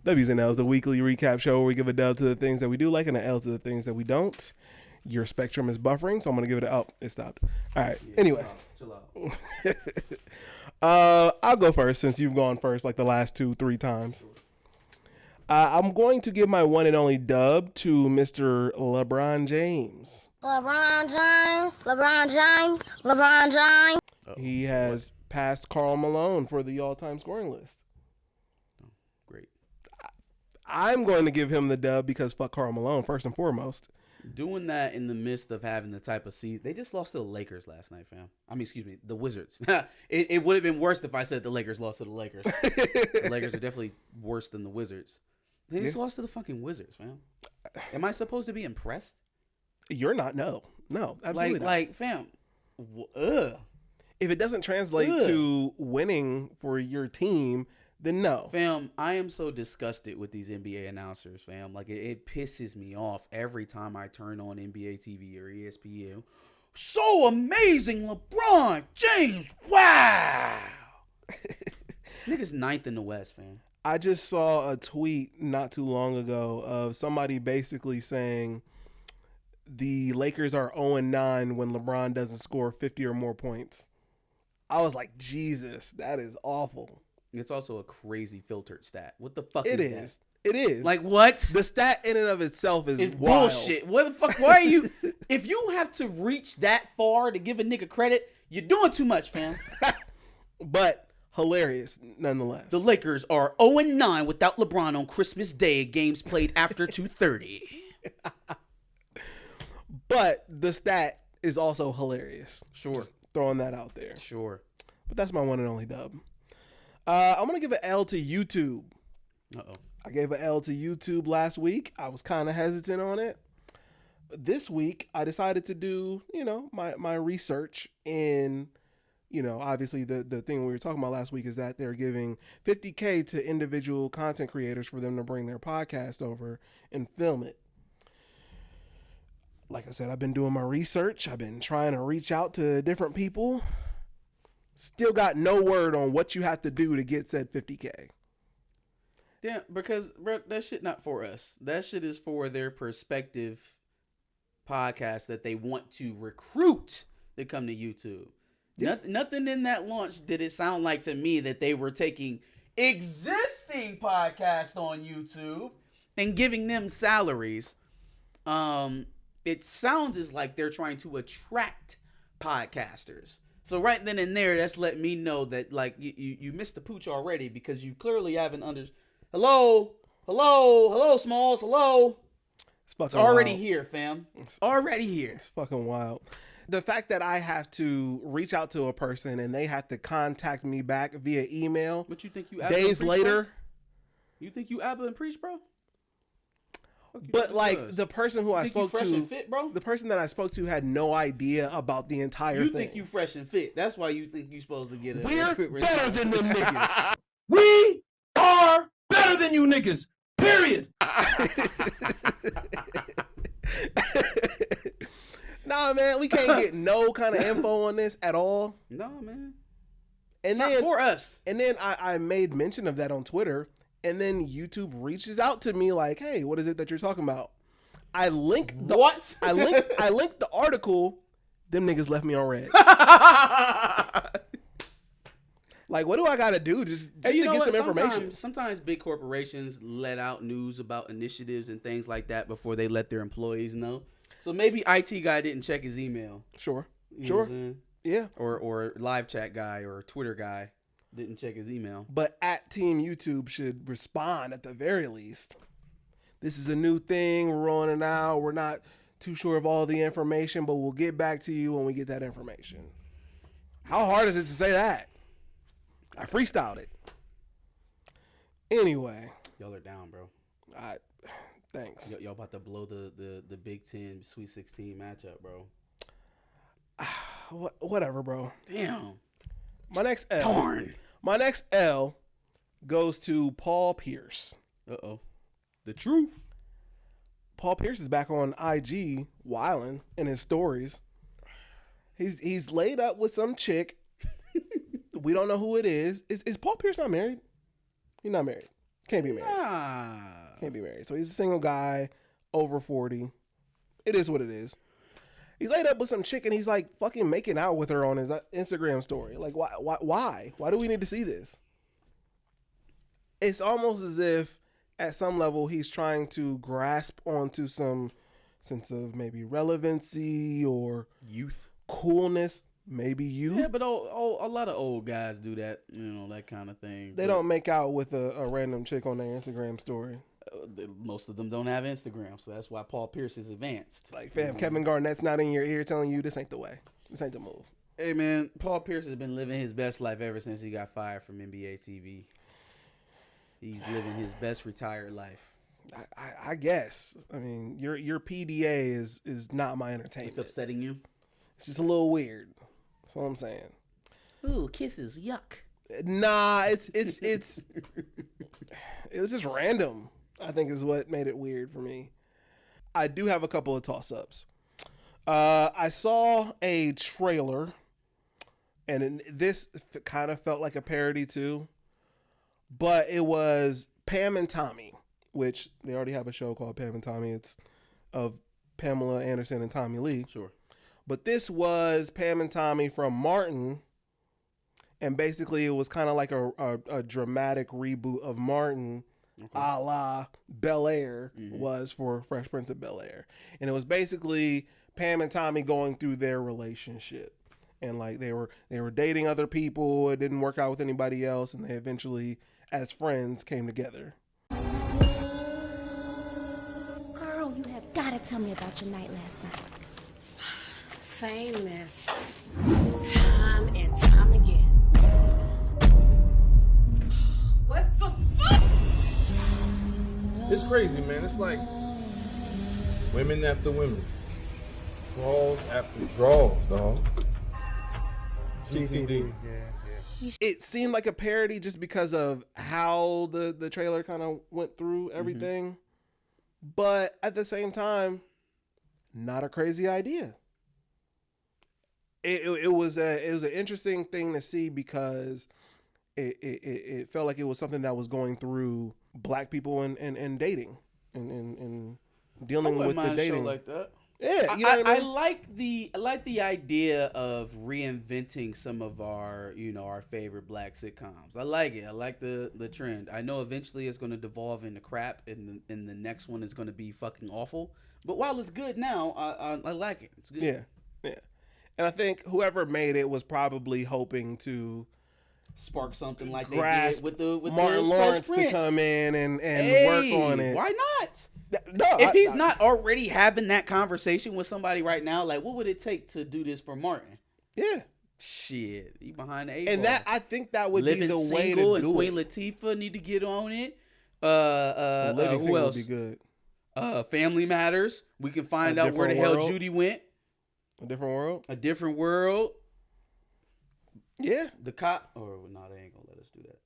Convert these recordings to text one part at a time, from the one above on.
W's and L's, the weekly recap show where we give a dub to the things that we do like and an L to the things that we don't. Your spectrum is buffering, so I'm going to give it a... Oh, it stopped. All right. Yeah, Anyway. Chill out. I'll go first since you've gone first like the last 2-3 times. I'm going to give my one and only dub to Mr. LeBron James. LeBron James, LeBron James, LeBron James. He has passed Karl Malone for the all-time scoring list. Oh, great. I'm going to give him the dub because fuck Karl Malone, first and foremost. Doing that in the midst of having the type of season. They just lost to the Lakers last night, fam. I mean, excuse me, the Wizards. It would have been worse if I said the Lakers lost to the Lakers. The Lakers are definitely worse than the Wizards. They just lost to the fucking Wizards, fam. Am I supposed to be impressed? You're not. No, absolutely not. Like, fam, ugh. If it doesn't translate to winning for your team, then no. Fam, I am so disgusted with these NBA announcers, fam. Like, it pisses me off every time I turn on NBA TV or ESPN. So amazing, LeBron James. Wow. Nigga's ninth in the West, fam. I just saw a tweet not too long ago of somebody basically saying the Lakers are 0-9 when LeBron doesn't score 50 or more points. I was like, Jesus, that is awful. It's also a crazy filtered stat. What the fuck It is is. that? It is. Like, what? The stat in and of itself is wild. Bullshit. What the fuck? Why are you... If you have to reach that far to give a nigga credit, you're doing too much, fam. But hilarious, nonetheless. The Lakers are 0-9 without LeBron on Christmas Day. Games played after 2:30. But the stat is also hilarious. Sure. Just throwing that out there. Sure. But that's my one and only dub. I'm going to give an L to YouTube. Uh-oh. I gave an L to YouTube last week. I was kind of hesitant on it. This week, I decided to do, my research in, obviously the thing we were talking about last week is that they're giving $50K to individual content creators for them to bring their podcast over and film it. Like I said, I've been doing my research. I've been trying to reach out to different people. Still got no word on what you have to do to get said 50K. Yeah, because, bro, that shit not for us. That shit is for their prospective podcast that they want to recruit to come to YouTube. Yeah. Nothing in that launch did it sound like to me that they were taking existing podcasts on YouTube and giving them salaries. It sounds as like they're trying to attract podcasters. So right then and there, that's letting me know that like you missed the pooch already because you clearly haven't Hello, Smalls, hello. It's already wild. Here, fam. It's already here. It's fucking wild. The fact that I have to reach out to a person and they have to contact me back via email. What you think you days later? Bro? You think you Abba and preach, bro? But like the person who I spoke fresh to, and fit, bro? The person that I spoke to had no idea about the entire thing. You think you fresh and fit? That's why you think you supposed to get a. We're better than them niggas. We are better than you niggas. Period. Nah, man, we can't get no kind of info on this at all. No, man. And it's not for us. And then I made mention of that on Twitter. And then YouTube reaches out to me like, "Hey, what is it that you're talking about?" I link the what? I linked the article. Them niggas left me on red. Like, what do I gotta do just to get some information? Sometimes big corporations let out news about initiatives and things like that before they let their employees know. So maybe IT guy didn't check his email. Sure. Yeah. Or live chat guy or Twitter guy didn't check his email. But at Team YouTube should respond at the very least. This is a new thing. We're rolling it out. We're not too sure of all the information, but we'll get back to you when we get that information. How hard is it to say that? I freestyled it. Anyway. Y'all are down, bro. Thanks. Y'all about to blow the Big Ten Sweet 16 matchup, bro. Whatever, bro. Damn. My next L. Darn. My next L goes to Paul Pierce. Uh-oh. The truth. Paul Pierce is back on IG wilding in his stories. He's laid up with some chick. We don't know who it is. Is Paul Pierce not married? He's not married. Can't be married. Can't be married. So he's a single guy, over 40. It is what it is. He's laid up with some chick and he's like fucking making out with her on his Instagram story. Like, why? Why do we need to see this? It's almost as if at some level he's trying to grasp onto some sense of maybe relevancy or youth, coolness, maybe youth. Yeah, but a lot of old guys do that, that kind of thing. They don't make out with a random chick on their Instagram story. Most of them don't have Instagram, so that's why Paul Pierce is advanced. Like, fam, Kevin Garnett's not in your ear telling you this ain't the way. This ain't the move. Hey, man, Paul Pierce has been living his best life ever since he got fired from NBA TV. He's living his best retired life. I guess. I mean, your PDA is not my entertainment. It's upsetting you? It's just a little weird. That's all I'm saying. Ooh, kisses, yuck. Nah, it was just random, I think, is what made it weird for me. I do have a couple of toss-ups. I saw a trailer, and this kind of felt like a parody too, but it was Pam and Tommy, which they already have a show called Pam and Tommy. It's of Pamela Anderson and Tommy Lee. Sure. But this was Pam and Tommy from Martin, and basically it was kind of like a dramatic reboot of Martin, a la Bel-Air was for Fresh Prince of Bel-Air. And it was basically Pam and Tommy going through their relationship. And like they were dating other people, it didn't work out with anybody else, and they eventually, as friends, came together. Girl, you have got to tell me about your night last night. Same mess. Time and time again. What the fuck? It's crazy, man. It's like women after women. Draws after draws, dog. GTD. It seemed like a parody just because of how the trailer kind of went through everything. But at the same time, not a crazy idea. It was an interesting thing to see because it felt like it was something that was going through black people and dating and dealing with the dating like that. Yeah, you know what I mean? I like the idea of reinventing some of our our favorite black sitcoms. I like it. I like the trend. I know eventually it's going to devolve into crap, and the next one is going to be fucking awful. But while it's good now, I like it. It's good. Yeah. And I think whoever made it was probably hoping to spark something like they grasp did with Martin the Lawrence Fresh to Prince. come in and work on it. Why not? No, If he's not already having that conversation with somebody right now, like what would it take to do this for Martin? Yeah. Shit, he behind the eight And ball. that I think that would Living be the way to Single do and Queen it. Latifah need to get on it. Living Who Single else? would be good. Family Matters. We can find A out where the Different hell World. Judy went. A Different World. A Different World. Yeah. The cop. Or no, they ain't gonna let us do that.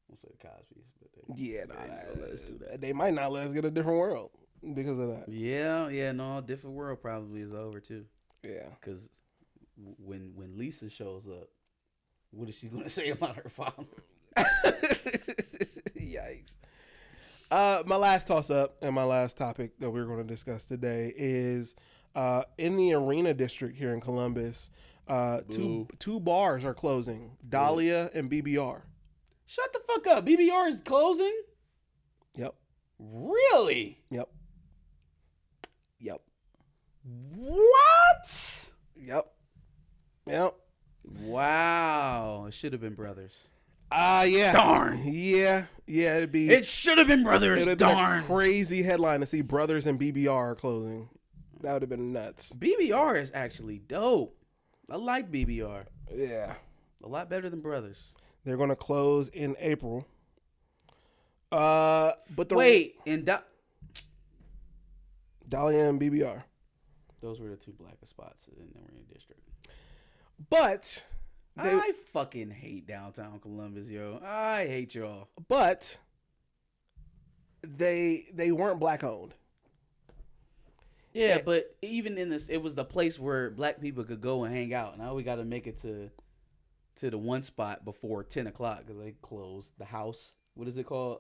We'll say the Cosby's, but Yeah, no, they ain't gonna let us do that. They might not let us get A Different World because of that. Yeah, no, Different World probably is over too. Yeah. Because when Lisa shows up, what is she gonna say about her father? Yikes. My last toss up and my last topic that we're going to discuss today is in the Arena District here in Columbus, two bars are closing, Dahlia and BBR. Shut the fuck up. BBR is closing? Yep. Really? Yep. What? Yep. Wow. It should have been brothers. Yeah. Darn. Yeah. It'd be. It should have been brothers. It'd have been a Darn. crazy headline to see Brothers and BBR are closing. That would have been nuts. BBR is actually dope. I like BBR. Yeah. A lot better than brothers. They're going to close in April. But the Wait, and Dahlia and BBR. those were the two blackest spots in the Arena District. But I fucking hate downtown Columbus, yo. I hate y'all. But they weren't black owned. Yeah, but even in this, it was the place where black people could go and hang out. Now we got to make it to the one spot before 10 o'clock because they closed the house. What is it called?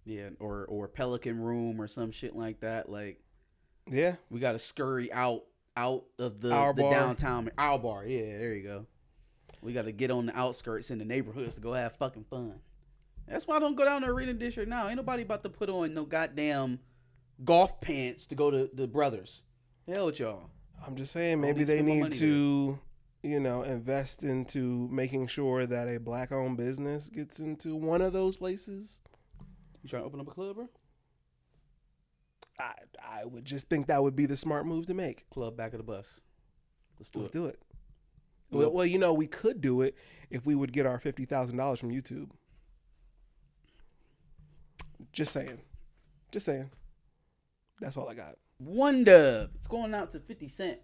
Yeah, or Pelican Room or some shit like that. Like, yeah, we got to scurry out of the Bar. downtown. Our bar. Yeah, there you go. We got to get on the outskirts in the neighborhoods to go have fucking fun. That's why I don't go down to Arena District now. Ain't nobody about to put on no goddamn golf pants to go to the Brothers. Hell with y'all. I'm just saying, maybe they need to, invest into making sure that a black-owned business gets into one of those places. You trying to open up a club, bro? I would just think that would be the smart move to make. Club back of the bus. Let's do it. Well, we could do it if we would get our $50,000 from YouTube. Just saying. That's all I got. One dub. It's going out to 50 Cent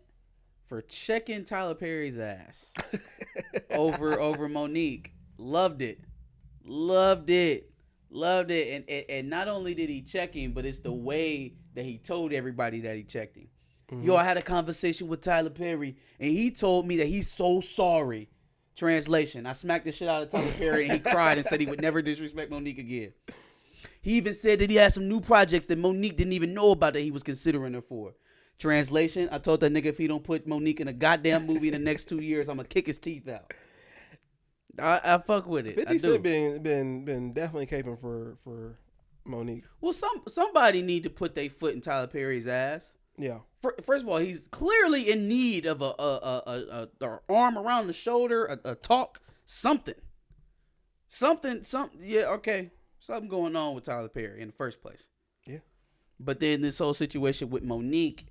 for checking Tyler Perry's ass over Monique. Loved it. And not only did he check him, but it's the way that he told everybody that he checked him. Mm-hmm. Yo, I had a conversation with Tyler Perry, and he told me that he's so sorry. Translation: I smacked the shit out of Tyler Perry, and he cried and said he would never disrespect Monique again. He even said that he had some new projects that Monique didn't even know about that he was considering her for. Translation: I told that nigga if he don't put Monique in a goddamn movie in the next 2 years, I'm gonna kick his teeth out. I fuck with it. 50 Cent been definitely caping for Monique. Well, somebody need to put their foot in Tyler Perry's ass. Yeah. First of all, he's clearly in need of a arm around the shoulder, a talk, something. Yeah, okay. Something going on with Tyler Perry in the first place. Yeah. But then this whole situation with Monique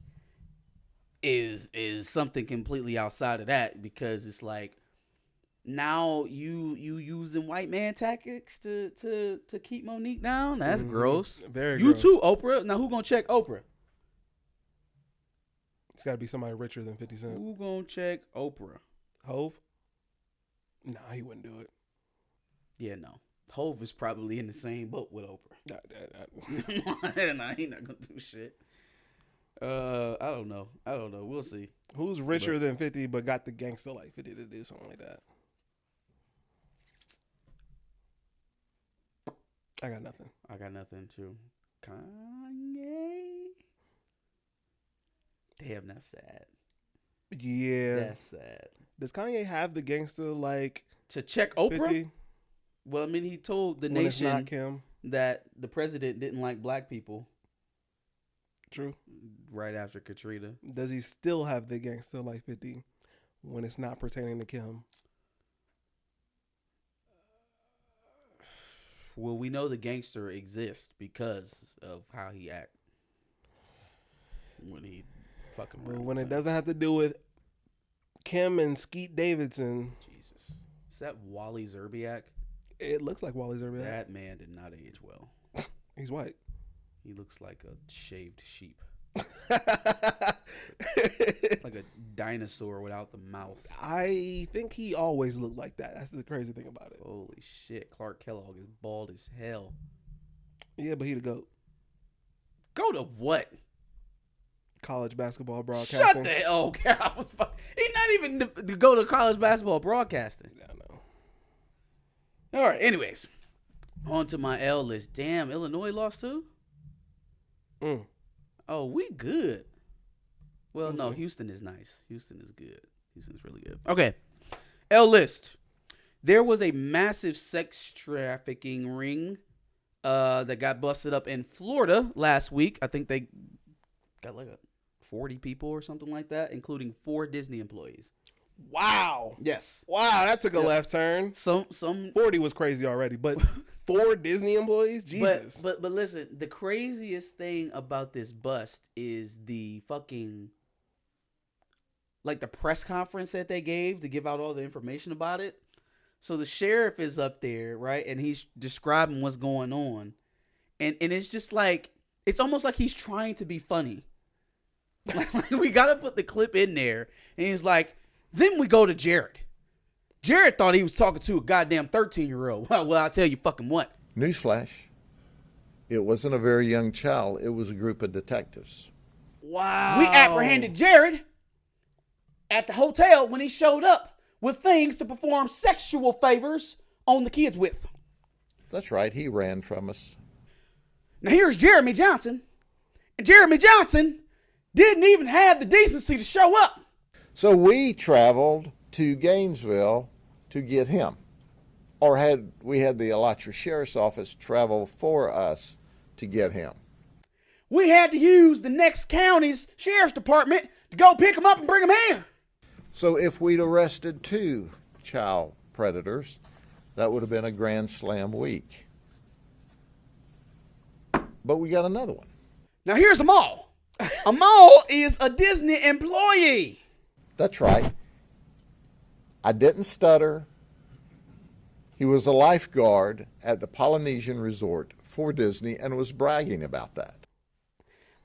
is something completely outside of that, because it's like, now you using white man tactics to keep Monique down? That's gross. Very you gross. too, Oprah. Now who gonna check Oprah? It's got to be somebody richer than 50 Cent. Who gonna check Oprah? Hove? Nah, he wouldn't do it. Yeah, no. Hove is probably in the same boat with Oprah. Nah, he not gonna do shit. I don't know. We'll see. Who's richer than 50 but got the gangster like 50 to do something like that? I got nothing too. Kanye? Damn, that's sad. Yeah. That's sad. Does Kanye have the gangster like to check Oprah? 50? Well, I mean, he told the when it's nation not Kim. that the president didn't like black people. True. Right after Katrina. Does he still have the gangster like 50 when it's not pertaining to Kim? Well, we know the gangster exists because of how he act when he fucking. Well, when it doesn't have to do with Kim and Skeet Davidson. Jesus, is that Wally Zerbiak? It looks like Wally Zerbiak. That man did not age well. He's white. He looks like a shaved sheep. It's like a dinosaur without the mouth. I think he always looked like that. That's the crazy thing about it. Holy shit. Clark Kellogg is bald as hell. Yeah, but he the GOAT. GOAT of what? College basketball broadcasting. Shut the hell up. He's not even to go to college basketball broadcasting. Yeah, I know. All right, anyways. On to my L list. Damn, Illinois lost too? Oh, we good. Well, no, Houston is nice. Houston is good. Houston's really good. Okay. L list. There was a massive sex trafficking ring that got busted up in Florida last week. I think they got like 40 people or something like that, including 4 Disney employees. Wow. Yes. Wow, that took a left turn. Some 40 was crazy already, but 4 Disney employees? Jesus. But listen, the craziest thing about this bust is the fucking, like, the press conference that they gave to give out all the information about it. So the sheriff is up there, right? And he's describing what's going on. And it's just like, it's almost like he's trying to be funny. Like, we got to put the clip in there. And he's like, then we go to Jared. Jared thought he was talking to a goddamn 13-year-old. Well, I'll tell you fucking what. Newsflash. It wasn't a very young child. It was a group of detectives. Wow. We apprehended Jared at the hotel when he showed up with things to perform sexual favors on the kids with. That's right. He ran from us. Now here's Jeremy Johnson. And Jeremy Johnson didn't even have the decency to show up. So we traveled to Gainesville to get him. Or we had the Alachua Sheriff's Office travel for us to get him. We had to use the next county's sheriff's department to go pick him up and bring him here. So if we'd arrested 2 child predators, that would have been a grand slam week. But we got another one. Now here's Amal. Amal is a Disney employee. That's right. I didn't stutter. He was a lifeguard at the Polynesian Resort for Disney and was bragging about that.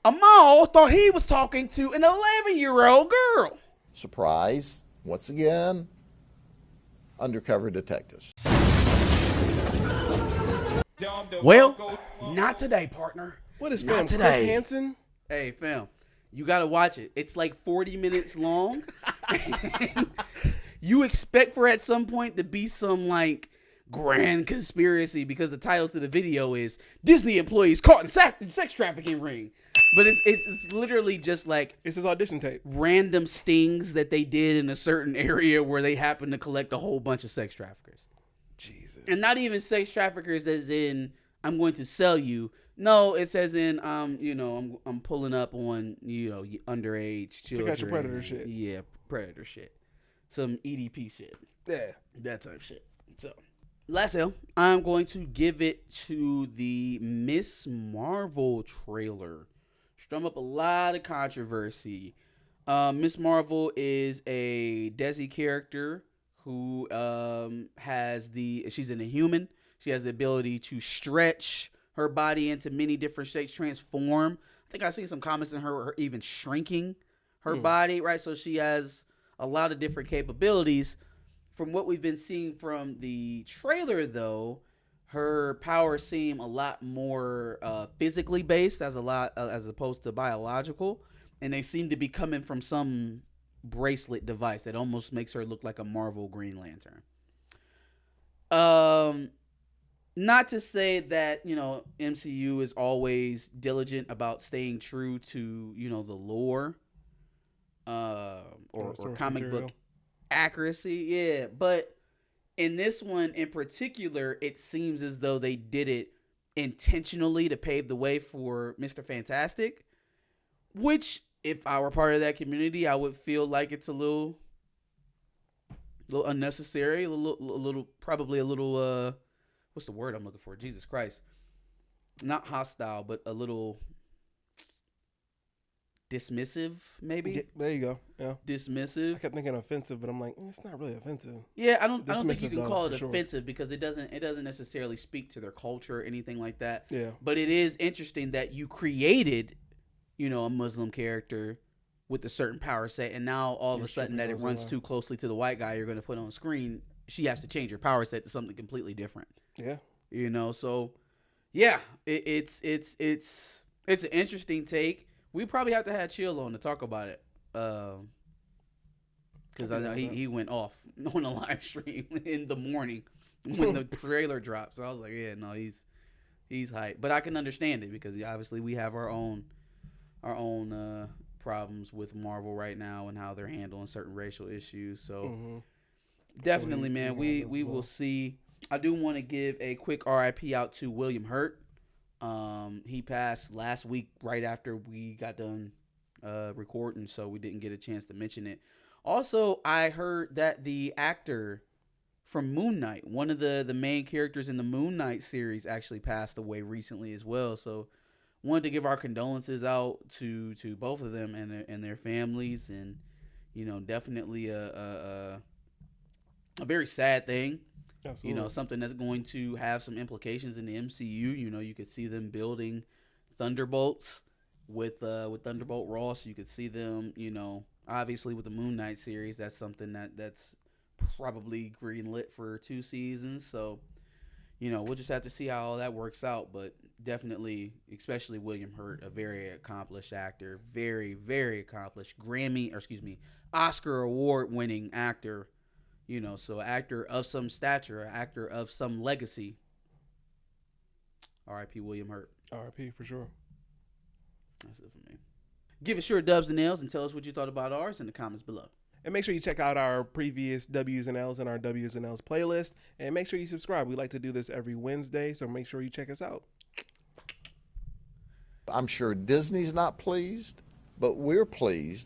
Amal thought he was talking to an 11-year-old girl. Surprise. Once again, undercover detectives. Well, not today, partner. What is Not fam? today. Chris Hansen? Hey, fam, you got to watch it. It's like 40 minutes long. You expect for at some point to be some like grand conspiracy because the title to the video is Disney employees caught in sex trafficking ring. But it's literally just like It's his audition tape. random stings that they did in a certain area where they happened to collect a whole bunch of sex traffickers. Jesus. And not even sex traffickers as in I'm going to sell you. No, it's as in I'm pulling up on underage children. Check out your predator shit. Yeah, predator shit. Some EDP shit. Yeah. That type of shit. So, last L, I'm going to give it to the Miss Marvel trailer. Strum up a lot of controversy. Miss Marvel is a Desi character who she's an Inhuman. She has the ability to stretch her body into many different shapes, transform. I think I've seen some comments in her even shrinking her body, right? So she has a lot of different capabilities. From what we've been seeing from the trailer, though, her powers seem a lot more physically based as opposed to biological, and they seem to be coming from some bracelet device that almost makes her look like a Marvel Green Lantern. Not to say that MCU is always diligent about staying true to the lore or comic material. book accuracy, yeah, but in this one in particular, it seems as though they did it intentionally to pave the way for Mr. Fantastic, which, if I were part of that community, I would feel like it's a little unnecessary, probably a little, what's the word I'm looking for? Jesus Christ. Not hostile, but a little dismissive, maybe? Yeah, there you go. Yeah. Dismissive. I kept thinking offensive, but I'm like, it's not really offensive. Yeah, I don't think you Dismissive, can though, call it for sure. offensive because it doesn't necessarily speak to their culture or anything like that. Yeah. But it is interesting that you created, a Muslim character with a certain power set, and now all of a sudden that it runs too closely to the white guy you're going to put on screen, she has to change her power set to something completely different. Yeah. So yeah, it's an interesting take. We probably have to have Chill on to talk about it. Because I know he went off on a live stream in the morning when the trailer dropped. So I was like, yeah, no, he's hyped. But I can understand it because obviously we have our own problems with Marvel right now and how they're handling certain racial issues. So definitely, man, we will see. I do want to give a quick RIP out to William Hurt. He passed last week right after we got done recording, so we didn't get a chance to mention it. Also, I heard that the actor from Moon Knight, one of the main characters in the Moon Knight series, actually passed away recently as well. So wanted to give our condolences out to both of them and their families, and definitely a very sad thing. Absolutely. Something that's going to have some implications in the MCU. You could see them building Thunderbolts with Thunderbolt Ross. You could see them, obviously with the Moon Knight series, that's something that's probably greenlit for 2 seasons. So, we'll just have to see how all that works out. But definitely, especially William Hurt, a very accomplished actor, very, very accomplished Oscar award-winning actor. You know, so actor of some stature, actor of some legacy. R.I.P. William Hurt. R.I.P. for sure. That's it for me. Give us your dubs and L's and tell us what you thought about ours in the comments below. And make sure you check out our previous W's and L's and our W's and L's playlist. And make sure you subscribe. We like to do this every Wednesday, so make sure you check us out. I'm sure Disney's not pleased, but we're pleased